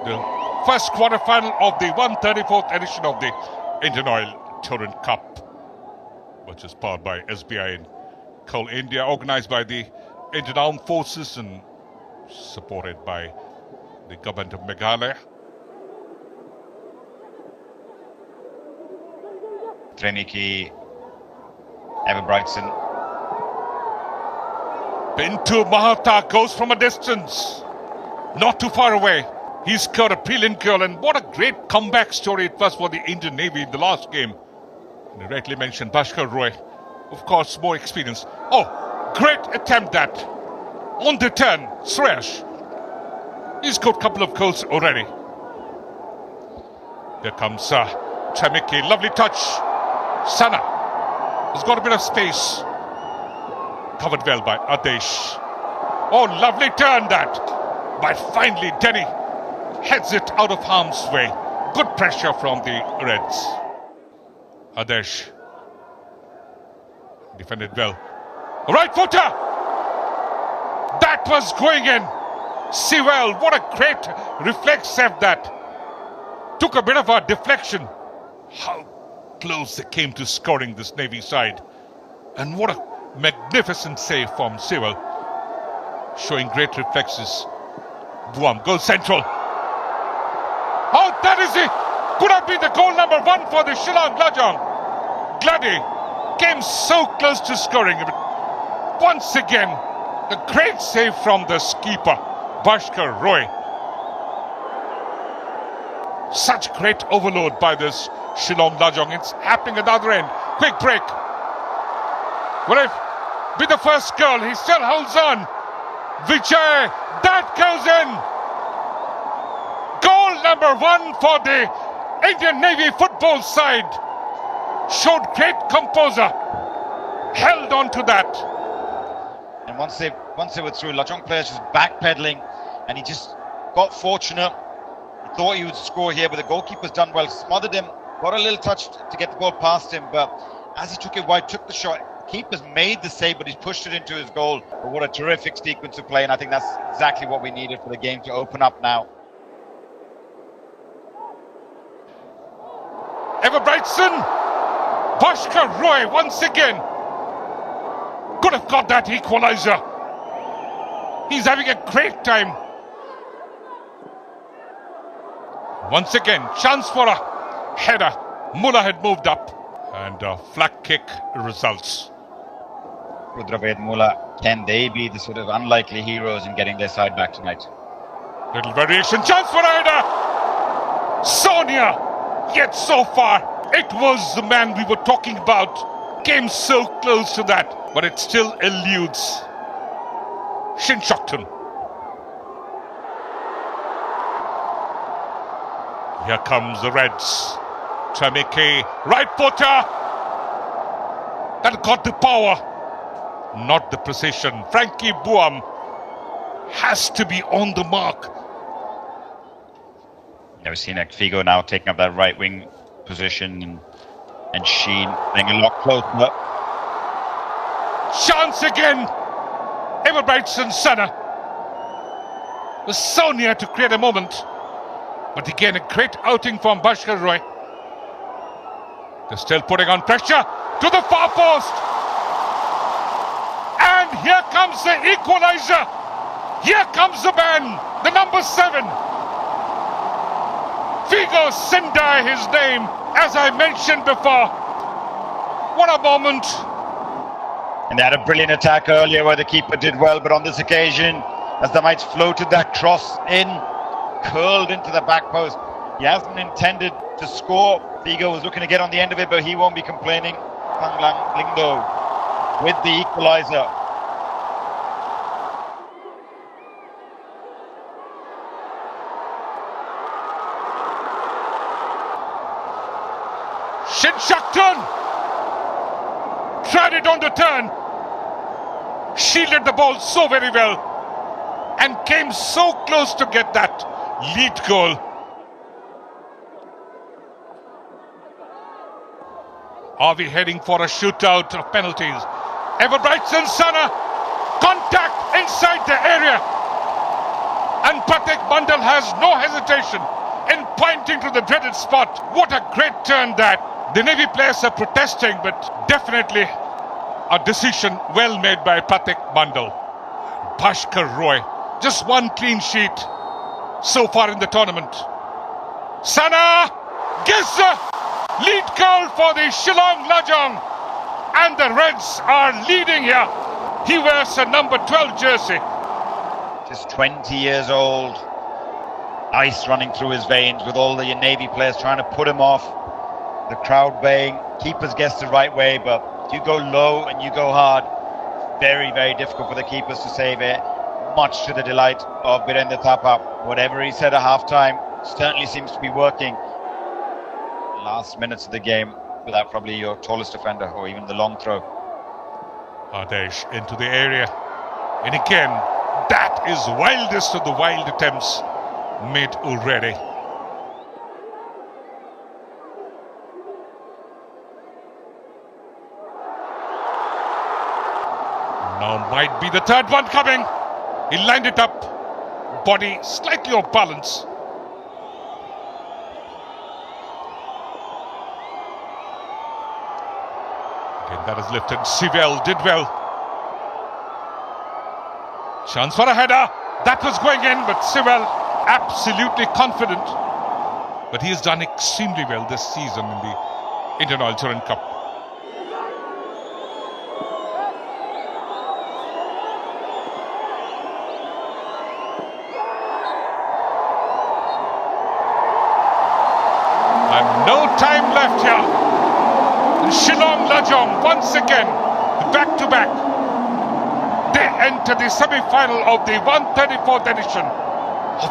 The first quarter-final of the 134th edition of the Indian Oil Duran Cup, which is powered by SBI and Coal India, organized by the Indian Armed Forces and supported by the government of Meghalaya. Treniki, Evan Brightson. Pintu Mahata goes from a distance, not too far away. He scored a brilliant goal, and what a great comeback story it was for the Indian Navy in the last game. And you rightly mentioned Bhaskar Roy, of course, more experience. Oh, great attempt that. On the turn, Suresh. He's scored a couple of goals already. There comes Chamiki, lovely touch. Sana has got a bit of space. Covered well by Adesh. Oh, lovely turn that. But finally, Denny heads it out of harm's way. Good pressure from the Reds. Adesh defended well. Right footer! That was going in. Sewell, what a great reflex save that. Took a bit of a deflection. How close they came to scoring this Navy side. And what a magnificent save from Sewell. Showing great reflexes. Buam goes central. Oh, that is it. Could have been the goal number 1 for the Shillong Lajong. Glady came so close to scoring. But once again, a great save from the skipper, Bhaskar Roy. Such great overload by this Shillong Lajong. It's happening at the other end. Quick break. Will it be the first goal? He still holds on. Vijay, that goes in. Goal number 1 for the Indian Navy football side. Showed great composure. Held on to that. And once they were through, Lajong players just backpedaling, and he just got fortunate. He thought he would score here, but the goalkeeper's done well. Smothered him, got a little touch to get the ball past him, but as he took it wide, took the shot. Keeper's made the save, but he's pushed it into his goal. But what a terrific sequence of play, and I think that's exactly what we needed for the game to open up now. Ever Brightson, Bhaskar Roy once again could have got that equalizer. He's having a great time. Once again, chance for a header. Mullah had moved up, and a flag kick results. Rudraved Mullah, can they be the sort of unlikely heroes in getting their side back tonight? Little variation, chance for a header. Sonia, yet so far, it was the man we were talking about. Came so close to that, but it still eludes Shin Shokton. Here comes the Reds. Chameke, right footer. That got the power, not the precision. Frankie Buam has to be on the mark. We've seen Figo now taking up that right wing position, and Sheen being a lot closer. Chance again. Ever Brightson Sana. The Sonia to create a moment. But again, a great outing from Bhaskar Roy. They're still putting on pressure to the far post. And here comes the equalizer. Here comes the man, the number 7. Figo Sindai, his name, as I mentioned before. What a moment. And they had a brilliant attack earlier where the keeper did well, but on this occasion, as the Knights floated that cross in, curled into the back post. He hasn't intended to score. Figo was looking to get on the end of it, but he won't be complaining. Panglang Lingdo with the equalizer. Shin Shakton tried it on the turn. Shielded the ball so very well and came so close to get that lead goal. Are we heading for a shootout of penalties? Ever Brightson Sana, contact inside the area. And And Pratik Mandal has no hesitation in pointing to the dreaded spot. What a great turn that. The Navy players are protesting, but definitely a decision well made by Pratik Mandal. Bhaskar Roy, just one clean sheet so far in the tournament. Sana gives the lead goal for the Shillong Lajong, and the Reds are leading here. He wears a number 12 jersey. Just 20 years old. Ice running through his veins with all the Navy players trying to put him off. The crowd baying. Keepers guessed the right way, but you go low and you go hard. Very, very difficult for the keepers to save it. Much to the delight of Virendra Thapa. Whatever he said at halftime certainly seems to be working. Last minutes of the game without probably your tallest defender or even the long throw. Adesh into the area. And again, that is wildest of the wild attempts made already. Now might be the third one coming. He lined it up. Body slightly off balance. Again, that is lifted. Sivell did well. Chance for a header. That was going in, but Sivell absolutely confident. But he has done extremely well this season in the Indian Oil Duran Cup. And no time left here. Shillong Lajong once again back to back. They enter the semi-final of the 134th edition